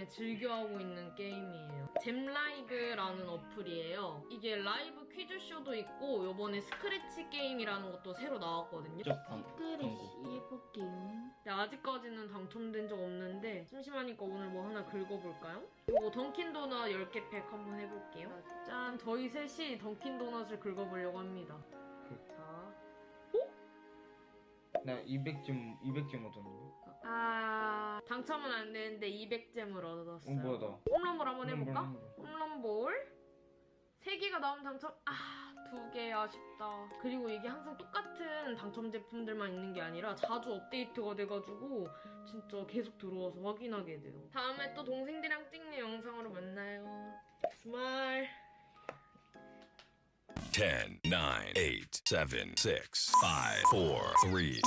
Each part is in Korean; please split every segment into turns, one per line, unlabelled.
요즘에 즐겨하고 있는 게임이에요. 잼라이브라는 어플이에요. 이게 라이브 퀴즈쇼도 있고 요번에 스크래치 게임이라는 것도 새로 나왔거든요.
스크래치 해볼게요.
근데 아직까지는 당첨된 적 없는데 심심하니까 오늘 뭐 하나 긁어볼까요? 이거 던킨도넛 10개 팩 한번 해볼게요. 짠! 저희 셋이 던킨도넛을 긁어보려고 합니다. 자,
나 200점 얻었는데.
당첨은 안 되는데 200잼을 얻었어요.
뭐야 나.
홈런볼 한번 해볼까?
홈런.
홈런볼 3개가 나오면 당첨. 2개 아쉽다. 그리고 이게 항상 똑같은 당첨 제품들만 있는 게 아니라 자주 업데이트가 돼가지고 진짜 계속 들어와서 확인하게 돼요. 다음에 또 동생들이랑 찍는 영상으로 만나요. 주말.
10, 9, 8, 7, 6, 5, 4, 3, 2.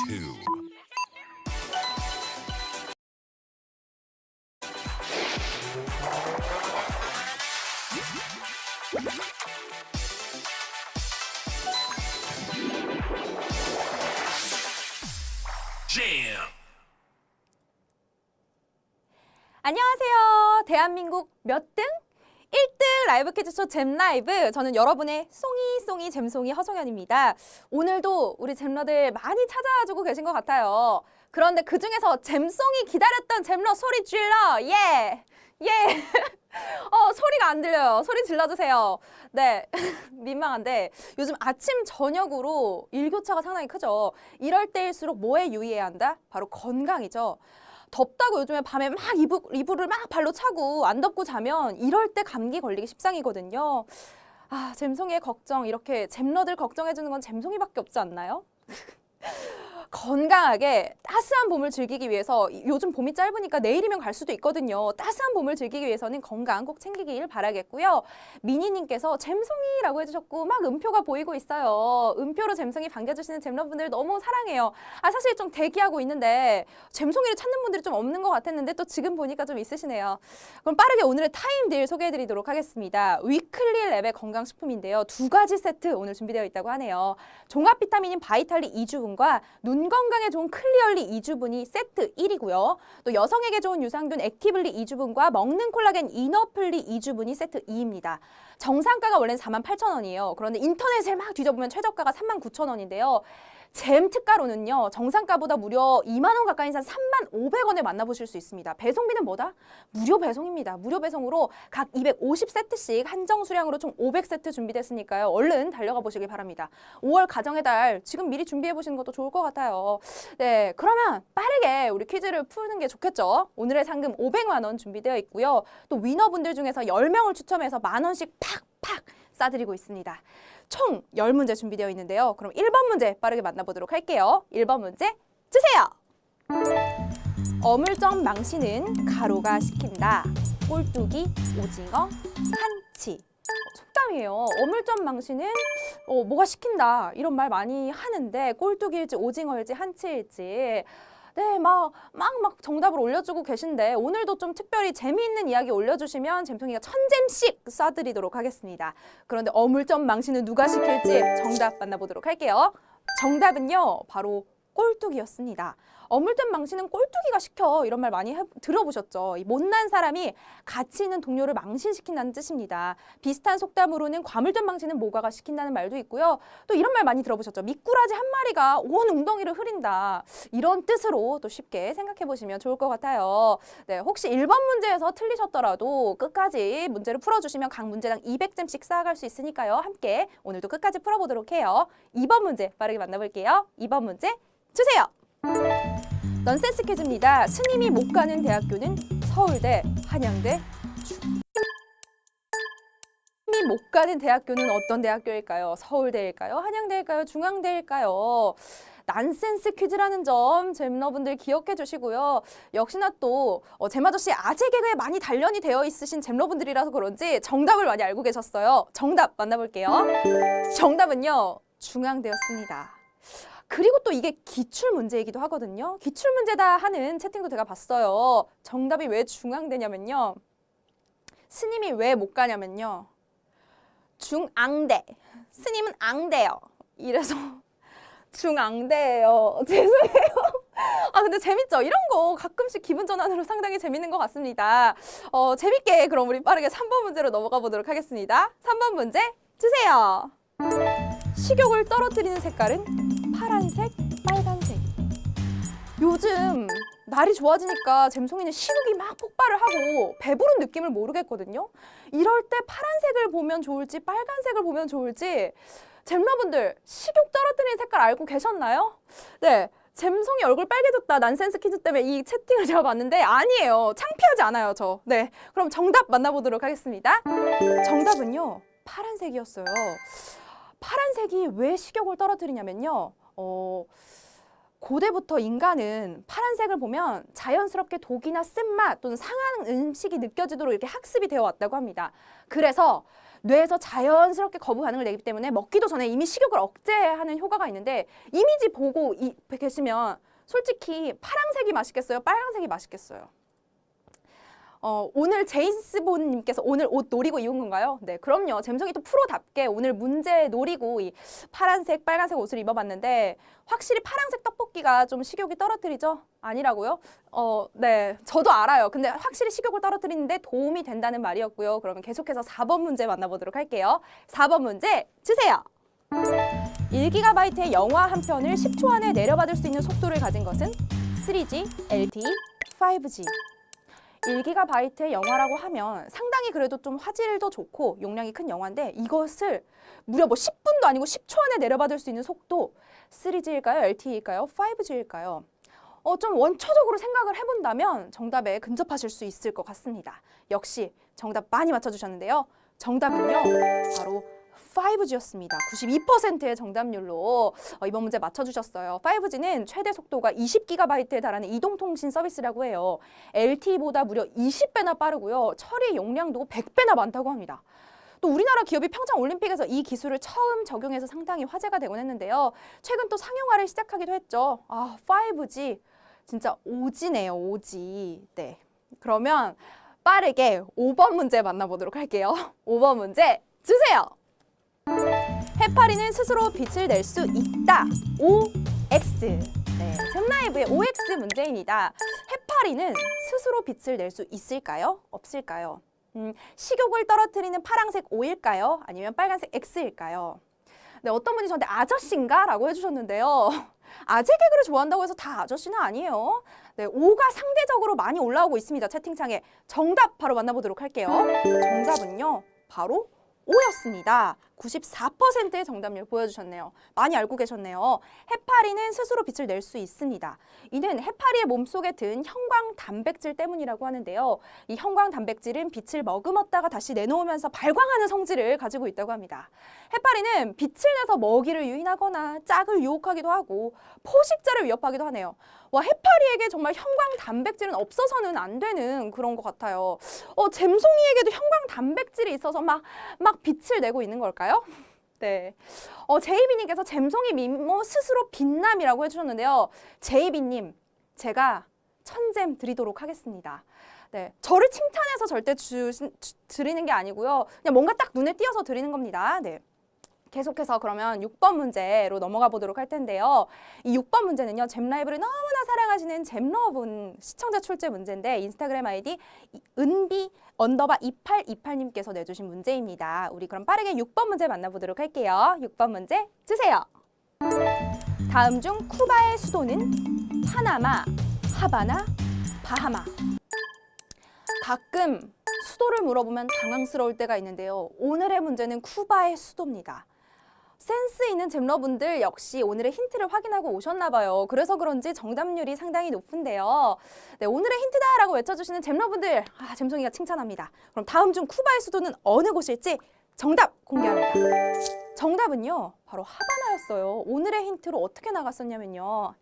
Jam.
안녕하세요. 대한민국 몇 등? 1등 라이브 퀴즈쇼 잼라이브. 저는 여러분의 송이 잼송이 허송연입니다. 오늘도 우리 잼러들 많이 찾아와주고 계신 것 같아요. 그런데 그중에서 잼송이 기다렸던 잼러 소리 질러! 예! 예! 소리가 안 들려요. 소리 질러주세요. 네, 민망한데 요즘 아침 저녁으로 일교차가 상당히 크죠. 이럴 때일수록 뭐에 유의해야 한다? 바로 건강이죠. 덥다고 요즘에 밤에 막 이불을 막 발로 차고 안 덮고 자면 이럴 때 감기 걸리기 십상이거든요. 잼송이의 걱정, 이렇게 잼러들 걱정해주는 건 잼송이밖에 없지 않나요? 건강하게 따스한 봄을 즐기기 위해서, 요즘 봄이 짧으니까 내일이면 갈 수도 있거든요. 따스한 봄을 즐기기 위해서는 건강 꼭 챙기길 바라겠고요. 미니님께서 잼송이라고 해주셨고 막 음표가 보이고 있어요. 음표로 잼송이 반겨주시는 잼러분들 너무 사랑해요. 사실 좀 대기하고 있는데 잼송이를 찾는 분들이 좀 없는 것 같았는데 또 지금 보니까 좀 있으시네요. 그럼 빠르게 오늘의 타임딜 소개해드리도록 하겠습니다. 위클리 랩의 건강식품인데요. 2가지 세트 오늘 준비되어 있다고 하네요. 종합 비타민인 바이탈리 2주분과 눈 건강에 좋은 클리얼리 2주분이 세트 1이고요. 또 여성에게 좋은 유산균 액티블리 2주분과 먹는 콜라겐 이너플리 2주분이 세트 2입니다. 정상가가 원래는 48,000원이에요. 그런데 인터넷을 막 뒤져보면 최저가가 39,000원인데요. 잼 특가로는요, 정상가보다 무려 2만 원 가까이 산 3,500원에 만나보실 수 있습니다. 배송비는 뭐다? 무료 배송입니다. 무료 배송으로 각 250세트씩 한정 수량으로 총 500세트 준비됐으니까요. 얼른 달려가 보시길 바랍니다. 5월 가정의 달 지금 미리 준비해 보시는 것도 좋을 것 같아요. 네, 그러면 빠르게 우리 퀴즈를 푸는 게 좋겠죠. 오늘의 상금 500만 원 준비되어 있고요. 또 위너분들 중에서 10명을 추첨해서 만원씩 팍팍 싸드리고 있습니다. 총 10문제 준비되어 있는데요. 그럼 1번 문제 빠르게 만나보도록 할게요. 1번 문제 주세요. 어물쩡 망신은 가로가 시킨다. 꼴뚜기, 오징어, 한치. 속담이에요. 어물쩡 망신은 뭐가 시킨다 이런 말 많이 하는데 꼴뚜기일지 오징어일지 한치일지 네, 막 정답을 올려주고 계신데 오늘도 좀 특별히 재미있는 이야기 올려주시면 잼송이가 1000잼씩 쏴드리도록 하겠습니다. 그런데 어물쩡 망신은 누가 시킬지 정답 만나보도록 할게요. 정답은요, 바로 꼴뚜기였습니다. 어물쩡 망신은 꼴뚜기가 시켜 이런 말 많이 들어보셨죠? 이 못난 사람이 가치 있는 동료를 망신시킨다는 뜻입니다. 비슷한 속담으로는 과물된 망신은 모가가 시킨다는 말도 있고요. 또 이런 말 많이 들어보셨죠? 미꾸라지 한 마리가 온 웅덩이를 흐린다. 이런 뜻으로 또 쉽게 생각해 보시면 좋을 것 같아요. 네, 혹시 1번 문제에서 틀리셨더라도 끝까지 문제를 풀어주시면 각 문제당 200점씩 쌓아갈 수 있으니까요. 함께 오늘도 끝까지 풀어보도록 해요. 2번 문제 빠르게 만나볼게요. 2번 문제 주세요. 넌센스 퀴즈입니다. 스님이 못 가는 대학교는 서울대, 한양대, 스님이 못 가는 대학교는 어떤 대학교일까요? 서울대일까요? 한양대일까요? 중앙대일까요? 난센스 퀴즈라는 점 잼러분들 기억해 주시고요. 역시나 또 잼아저씨 아재 개그에 많이 단련이 되어 있으신 잼러분들이라서 그런지 정답을 많이 알고 계셨어요. 정답 만나볼게요. 정답은요, 중앙대였습니다. 그리고 또 이게 기출문제이기도 하거든요. 기출문제다 하는 채팅도 제가 봤어요. 정답이 왜 중앙대냐면요. 스님이 왜 못 가냐면요. 중앙대. 스님은 앙대요. 이래서 중앙대예요. 죄송해요. 아, 근데 재밌죠? 이런 거 가끔씩 기분 전환으로 상당히 재밌는 것 같습니다. 재밌게 그럼 우리 빠르게 3번 문제로 넘어가 보도록 하겠습니다. 3번 문제 주세요. 식욕을 떨어뜨리는 색깔은 파란색, 빨간색. 요즘 날이 좋아지니까 잼송이는 식욕이 막 폭발을 하고 배부른 느낌을 모르겠거든요. 이럴 때 파란색을 보면 좋을지 빨간색을 보면 좋을지 잼러분들 식욕 떨어뜨리는 색깔 알고 계셨나요? 네. 잼송이 얼굴 빨개졌다 난센스 퀴즈 때문에 이 채팅을 제가 봤는데 아니에요. 창피하지 않아요, 저. 네, 그럼 정답 만나보도록 하겠습니다. 정답은요, 파란색이었어요. 파란색이 왜 식욕을 떨어뜨리냐면요. 고대부터 인간은 파란색을 보면 자연스럽게 독이나 쓴맛 또는 상한 음식이 느껴지도록 이렇게 학습이 되어 왔다고 합니다. 그래서 뇌에서 자연스럽게 거부 반응을 내기 때문에 먹기도 전에 이미 식욕을 억제하는 효과가 있는데 이미지 보고 계시면 솔직히 파란색이 맛있겠어요? 빨간색이 맛있겠어요? 오늘 제이스 본님께서 오늘 옷 노리고 입은 건가요? 네, 그럼요. 잼성이 또 프로답게 오늘 문제 노리고 이 파란색, 빨간색 옷을 입어봤는데 확실히 파란색 떡볶이가 좀 식욕이 떨어뜨리죠? 아니라고요? 네, 저도 알아요. 근데 확실히 식욕을 떨어뜨리는데 도움이 된다는 말이었고요. 그러면 계속해서 4번 문제 만나보도록 할게요. 4번 문제 주세요. 1GB의 영화 한 편을 10초 안에 내려받을 수 있는 속도를 가진 것은 3G, LTE, 5G. 1GB의 영화라고 하면 상당히 그래도 좀 화질도 좋고 용량이 큰 영화인데 이것을 무려 10분도 아니고 10초 안에 내려받을 수 있는 속도 3G일까요? LTE일까요? 5G일까요? 좀 원초적으로 생각을 해본다면 정답에 근접하실 수 있을 것 같습니다. 역시 정답 많이 맞춰주셨는데요. 정답은요, 바로 5G였습니다. 92%의 정답률로 이번 문제 맞춰주셨어요. 5G는 최대 속도가 20GB에 달하는 이동통신 서비스라고 해요. LTE보다 무려 20배나 빠르고요. 처리 용량도 100배나 많다고 합니다. 또 우리나라 기업이 평창올림픽에서 이 기술을 처음 적용해서 상당히 화제가 되곤 했는데요. 최근 또 상용화를 시작하기도 했죠. 5G 진짜 오지네요, 오지. 네, 그러면 빠르게 5번 문제 만나보도록 할게요. 5번 문제 주세요. 해파리는 스스로 빛을 낼 수 있다. OX. 네, 잼라이브의 OX 문제입니다. 해파리는 스스로 빛을 낼 수 있을까요? 없을까요? 식욕을 떨어뜨리는 파란색 O일까요? 아니면 빨간색 X일까요? 네, 어떤 분이 저한테 아저씨인가? 라고 해주셨는데요. 아재 개그를 좋아한다고 해서 다 아저씨는 아니에요. 네, O가 상대적으로 많이 올라오고 있습니다. 채팅창에. 정답 바로 만나보도록 할게요. 정답은요, 바로 O였습니다. 94%의 정답률 보여주셨네요. 많이 알고 계셨네요. 해파리는 스스로 빛을 낼 수 있습니다. 이는 해파리의 몸속에 든 형광 단백질 때문이라고 하는데요. 이 형광 단백질은 빛을 머금었다가 다시 내놓으면서 발광하는 성질을 가지고 있다고 합니다. 해파리는 빛을 내서 먹이를 유인하거나 짝을 유혹하기도 하고 포식자를 위협하기도 하네요. 와, 해파리에게 정말 형광 단백질은 없어서는 안 되는 그런 것 같아요. 잼송이에게도 형광 단백질이 있어서 막 빛을 내고 있는 걸까요? 네. 제이비님께서 잼송이 미모 스스로 빛남이라고 해주셨는데요. 제이비님, 제가 1000잼 드리도록 하겠습니다. 네, 저를 칭찬해서 절대 드리는 게 아니고요. 그냥 뭔가 딱 눈에 띄어서 드리는 겁니다. 네. 계속해서 그러면 6번 문제로 넘어가 보도록 할 텐데요. 이 6번 문제는요, 잼라이브를 너무나 사랑하시는 잼러분 시청자 출제 문제인데 인스타그램 아이디 은비_2828님께서 내주신 문제입니다. 우리 그럼 빠르게 6번 문제 만나보도록 할게요. 6번 문제 주세요. 다음 중 쿠바의 수도는 파나마, 하바나, 바하마. 가끔 수도를 물어보면 당황스러울 때가 있는데요. 오늘의 문제는 쿠바의 수도입니다. 센스 있는 잼러분들 역시 오늘의 힌트를 확인하고 오셨나 봐요. 그래서 그런지 정답률이 상당히 높은데요. 네, 오늘의 힌트다라고 외쳐주시는 잼러분들, 잼송이가 칭찬합니다. 그럼 다음 중 쿠바의 수도는 어느 곳일지 정답 공개합니다. 정답은요, 바로 하바나였어요. 오늘의 힌트로 어떻게 나갔었냐면요.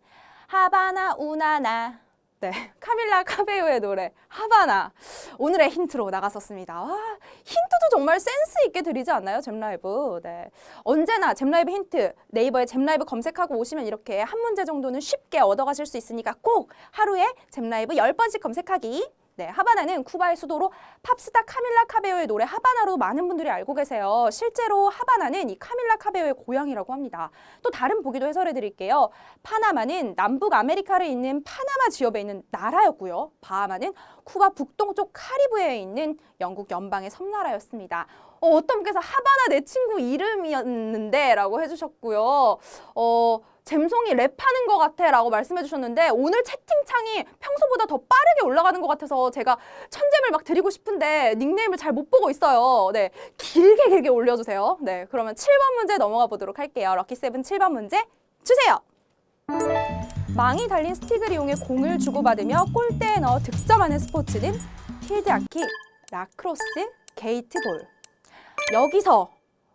하바나 우나나. 네, 카밀라 카베요의 노래 하바나 오늘의 힌트로 나갔었습니다. 힌트도 정말 센스 있게 드리지 않나요, 잼라이브? 네, 언제나 잼라이브 힌트 네이버에 잼라이브 검색하고 오시면 이렇게 한 문제 정도는 쉽게 얻어가실 수 있으니까 꼭 하루에 잼라이브 10번씩 검색하기 네, 하바나는 쿠바의 수도로 팝스타 카밀라 카베오의 노래 하바나로 많은 분들이 알고 계세요. 실제로 하바나는 이 카밀라 카베오의 고향이라고 합니다. 또 다른 보기도 해설해 드릴게요. 파나마는 남북 아메리카를 잇는 파나마 지역에 있는 나라였고요. 바하마는 쿠바 북동쪽 카리브해에 있는 영국 연방의 섬나라였습니다. 어떤 분께서 하바나 내 친구 이름이었는데 라고 해주셨고요. 잼송이 랩하는 것 같아 라고 말씀해 주셨는데 오늘 채팅창이 평소보다 더 빠르게 올라가는 것 같아서 제가 천잼을 막 드리고 싶은데 닉네임을 잘 못 보고 있어요. 네, 길게 올려주세요. 네, 그러면 7번 문제 넘어가 보도록 할게요. 럭키세븐 7번 문제 주세요. 망이 달린 스틱을 이용해 공을 주고받으며 골대에 넣어 득점하는 스포츠는 필드하키, 라크로스, 게이트볼. 여기서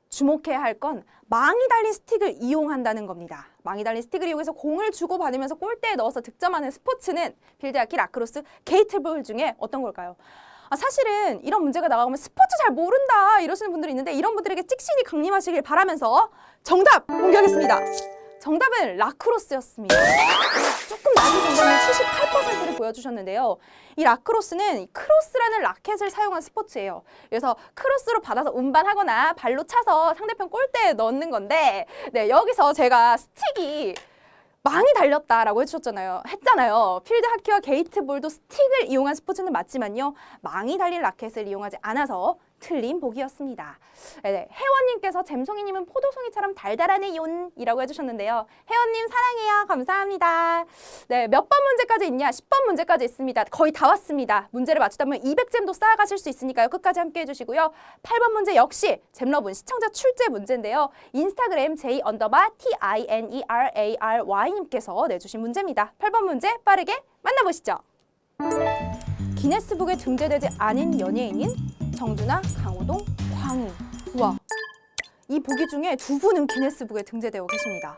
주목해야 할 건 망이 달린 스틱을 이용한다는 겁니다. 망이 달린 스틱을 이용해서 공을 주고받으면서 골대에 넣어서 득점하는 스포츠는 필드하키, 라크로스, 게이트볼 중에 어떤 걸까요? 사실은 이런 문제가 나가면 스포츠 잘 모른다 이러시는 분들이 있는데 이런 분들에게 찍신이 강림하시길 바라면서 정답 공개하겠습니다. 정답은 라크로스였습니다. 조금 낮은 정답은 78%를 보여주셨는데요. 이 라크로스는 크로스라는 라켓을 사용한 스포츠예요. 그래서 크로스로 받아서 운반하거나 발로 차서 상대편 골대에 넣는 건데 네, 여기서 제가 스틱이 망이 달렸다라고 했잖아요. 필드 하키와 게이트볼도 스틱을 이용한 스포츠는 맞지만요. 망이 달린 라켓을 이용하지 않아서 틀린 보기였습니다. 네, 혜원님께서 잼송이님은 포도송이처럼 달달하네요이라고 해주셨는데요. 혜원님 사랑해요. 감사합니다. 네, 몇 번 문제까지 있냐? 10번 문제까지 있습니다. 거의 다 왔습니다. 문제를 맞추다 보면 200잼도 쌓아가실 수 있으니까요. 끝까지 함께 해주시고요. 8번 문제 역시 잼러분 시청자 출제 문제인데요. 인스타그램 j_tinerary 님께서 내주신 문제입니다. 8번 문제 빠르게 만나보시죠. 기네스북에 등재되지 않은 연예인인 정준하, 강호동, 광희. 우와, 이 보기 중에 두 분은 기네스북에 등재되어 계십니다.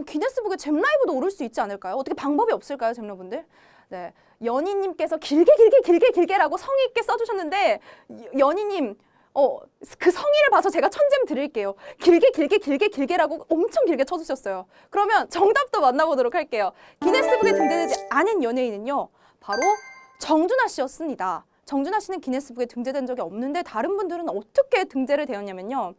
기네스북에 잼라이브도 오를 수 있지 않을까요? 어떻게 방법이 없을까요, 잼러분들? 네, 연희님께서 길게라고 성의 있게 써주셨는데 연희님, 그 성의를 봐서 제가 천잼 드릴게요. 길게라고 엄청 길게 쳐주셨어요. 그러면 정답도 만나보도록 할게요. 기네스북에 등재되지 않은 연예인은요, 바로 정준하 씨였습니다. 정준하 씨는 기네스북에 등재된 적이 없는데 다른 분들은 어떻게 등재를 되었냐면요.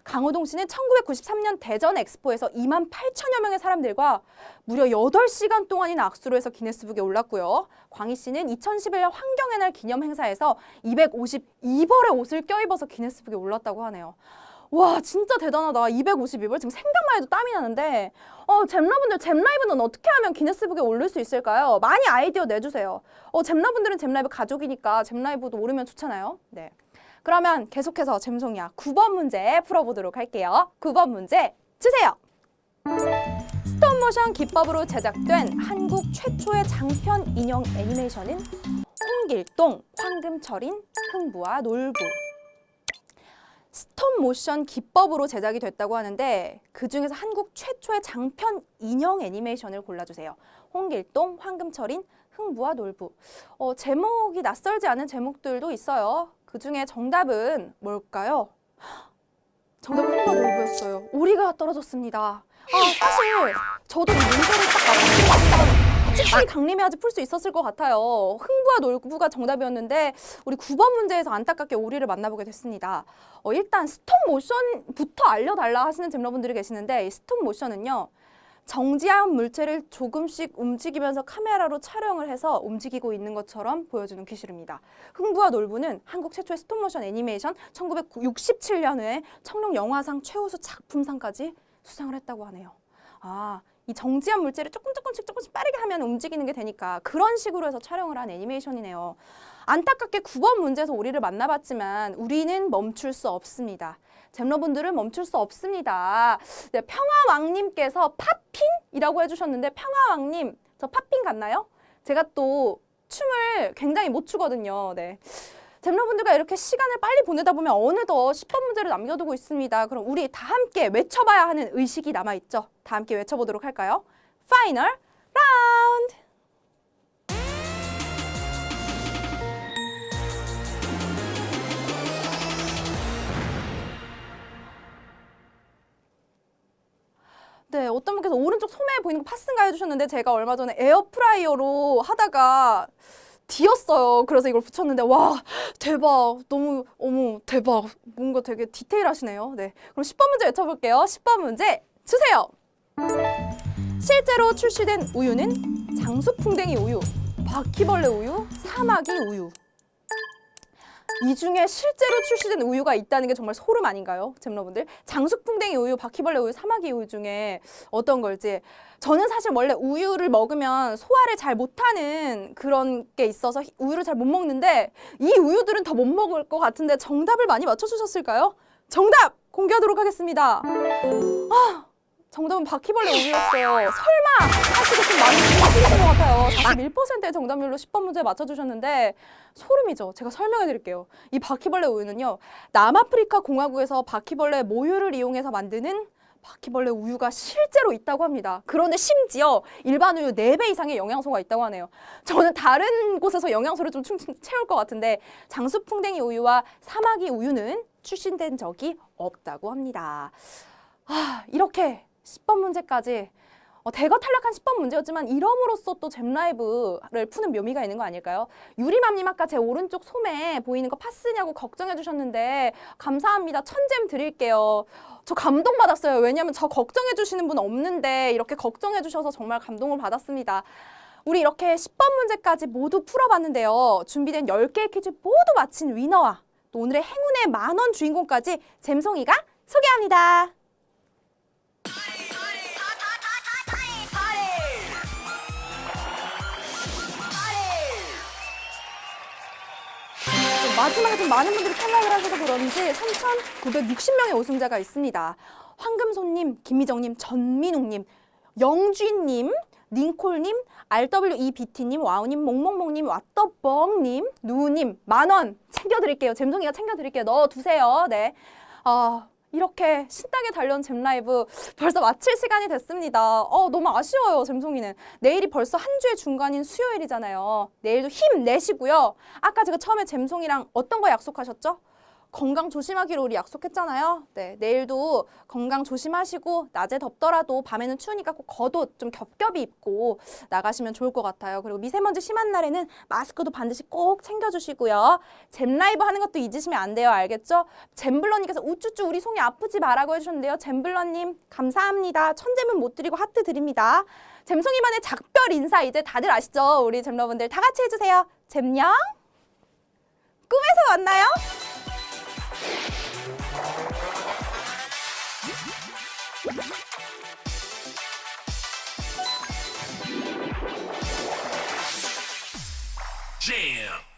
강호동 씨는 1993년 대전 엑스포에서 28,000여 명의 사람들과 무려 8시간 동안이나 악수를 해서 기네스북에 올랐고요. 광희 씨는 2011년 환경의 날 기념 행사에서 252벌의 옷을 껴입어서 기네스북에 올랐다고 하네요. 와, 진짜 대단하다. 252벌. 지금 생각만 해도 땀이 나는데 잼러분들 잼라이브는 어떻게 하면 기네스북에 올릴 수 있을까요? 많이 아이디어 내주세요. 잼러분들은 잼라이브 가족이니까 잼라이브도 오르면 좋잖아요. 네. 그러면 계속해서 잼송이야 9번 문제 풀어보도록 할게요. 9번 문제 주세요. 스톱모션 기법으로 제작된 한국 최초의 장편 인형 애니메이션은 홍길동, 황금철인, 흥부와 놀부. 스톱모션 기법으로 제작이 됐다고 하는데 그중에서 한국 최초의 장편 인형 애니메이션을 골라주세요. 홍길동, 황금철인, 흥부와 놀부. 제목이 낯설지 않은 제목들도 있어요. 그중에 정답은 뭘까요? 정답은 흥부와 놀부였어요. 오리가 떨어졌습니다. 사실 저도 이 문제를 딱 맞추고 찍신이 강림해야지 풀 수 있었을 것 같아요. 흥부와 놀부가 정답이었는데 우리 9번 문제에서 안타깝게 오리를 만나보게 됐습니다. 일단 스톱모션부터 알려달라 하시는 잼러분들이 계시는데 이 스톱모션은요. 정지한 물체를 조금씩 움직이면서 카메라로 촬영을 해서 움직이고 있는 것처럼 보여주는 기술입니다. 흥부와 놀부는 한국 최초의 스톱모션 애니메이션 1967년에 청룡 영화상 최우수 작품상까지 수상을 했다고 하네요. 이 정지한 물체를 조금씩 빠르게 하면 움직이는 게 되니까 그런 식으로 해서 촬영을 한 애니메이션이네요. 안타깝게 9번 문제에서 오리를 만나봤지만 우리는 멈출 수 없습니다. 잼러분들은 멈출 수 없습니다. 네, 평화왕님께서 팝핀이라고 해주셨는데 평화왕님, 저 팝핀 같나요? 제가 또 춤을 굉장히 못 추거든요. 네. 잼러분들과 이렇게 시간을 빨리 보내다 보면 어느덧 10번 문제를 남겨두고 있습니다. 그럼 우리 다 함께 외쳐봐야 하는 의식이 남아있죠? 다 함께 외쳐보도록 할까요? 파이널 라운드! 네, 어떤 분께서 오른쪽 소매에 보이는 거 파스인가 해주셨는데 제가 얼마 전에 에어프라이어로 하다가 D였어요. 그래서 이걸 붙였는데 와 대박 너무 어머 대박 뭔가 되게 디테일하시네요. 네, 그럼 10번 문제 외쳐볼게요. 10번 문제 주세요. 실제로 출시된 우유는 장수풍뎅이 우유, 바퀴벌레 우유, 사마귀 우유. 이 중에 실제로 출시된 우유가 있다는 게 정말 소름 아닌가요? 잼러분들? 장수풍뎅이 우유, 바퀴벌레 우유, 사마귀 우유 중에 어떤 걸지. 저는 사실 원래 우유를 먹으면 소화를 잘 못하는 그런 게 있어서 우유를 잘 못 먹는데 이 우유들은 더 못 먹을 것 같은데 정답을 많이 맞춰주셨을까요? 정답 공개하도록 하겠습니다. 정답은 바퀴벌레 우유였어요. 설마 사실은 좀 많이 틀리신 것 같아요. 41%의 정답률로 10번 문제 맞춰주셨는데 소름이죠. 제가 설명해 드릴게요. 이 바퀴벌레 우유는요. 남아프리카 공화국에서 바퀴벌레 모유를 이용해서 만드는 바퀴벌레 우유가 실제로 있다고 합니다. 그런데 심지어 일반 우유 4배 이상의 영양소가 있다고 하네요. 저는 다른 곳에서 영양소를 좀 채울 것 같은데 장수풍뎅이 우유와 사마귀 우유는 출시된 적이 없다고 합니다. 이렇게 10번 문제까지 대거 탈락한 10번 문제였지만 이럼으로써 또 잼라이브를 푸는 묘미가 있는 거 아닐까요? 유리맘님 아까 제 오른쪽 솜에 보이는 거 파스냐고 걱정해 주셨는데 감사합니다. 1000잼 드릴게요. 저 감동받았어요. 왜냐면 저 걱정해 주시는 분 없는데 이렇게 걱정해 주셔서 정말 감동을 받았습니다. 우리 이렇게 10번 문제까지 모두 풀어봤는데요. 준비된 10개의 퀴즈 모두 마친 위너와 또 오늘의 행운의 만원 주인공까지 잼송이가 소개합니다. 마지막에 좀 많은 분들이 탈락을 하셔서 그런지 3,960명의 우승자가 있습니다. 황금손님, 김미정님, 전민웅님, 영쥐님, 닝콜님, RWEBT님, 와우님, 몽몽몽님, 왓더뻥님, 누우님, 만원 챙겨드릴게요. 잼송이가 챙겨드릴게요. 넣어두세요. 네. 이렇게 신나게 달려온 잼라이브 벌써 마칠 시간이 됐습니다. 너무 아쉬워요, 잼송이는. 내일이 벌써 한 주의 중간인 수요일이잖아요. 내일도 힘내시고요. 아까 제가 처음에 잼송이랑 어떤 거 약속하셨죠? 건강 조심하기로 우리 약속했잖아요. 네, 내일도 건강 조심하시고 낮에 덥더라도 밤에는 추우니까 꼭 겉옷 좀 겹겹이 입고 나가시면 좋을 것 같아요. 그리고 미세먼지 심한 날에는 마스크도 반드시 꼭 챙겨주시고요. 잼라이브 하는 것도 잊으시면 안 돼요. 알겠죠? 잼블러님께서 우쭈쭈 우리 송이 아프지 마라고 해주셨는데요. 잼블러님 감사합니다. 1000잼은 못 드리고 하트 드립니다. 잼송이만의 작별 인사 이제 다들 아시죠? 우리 잼러분들 다 같이 해주세요. 잼녕 꿈에서 만나요.
Jam.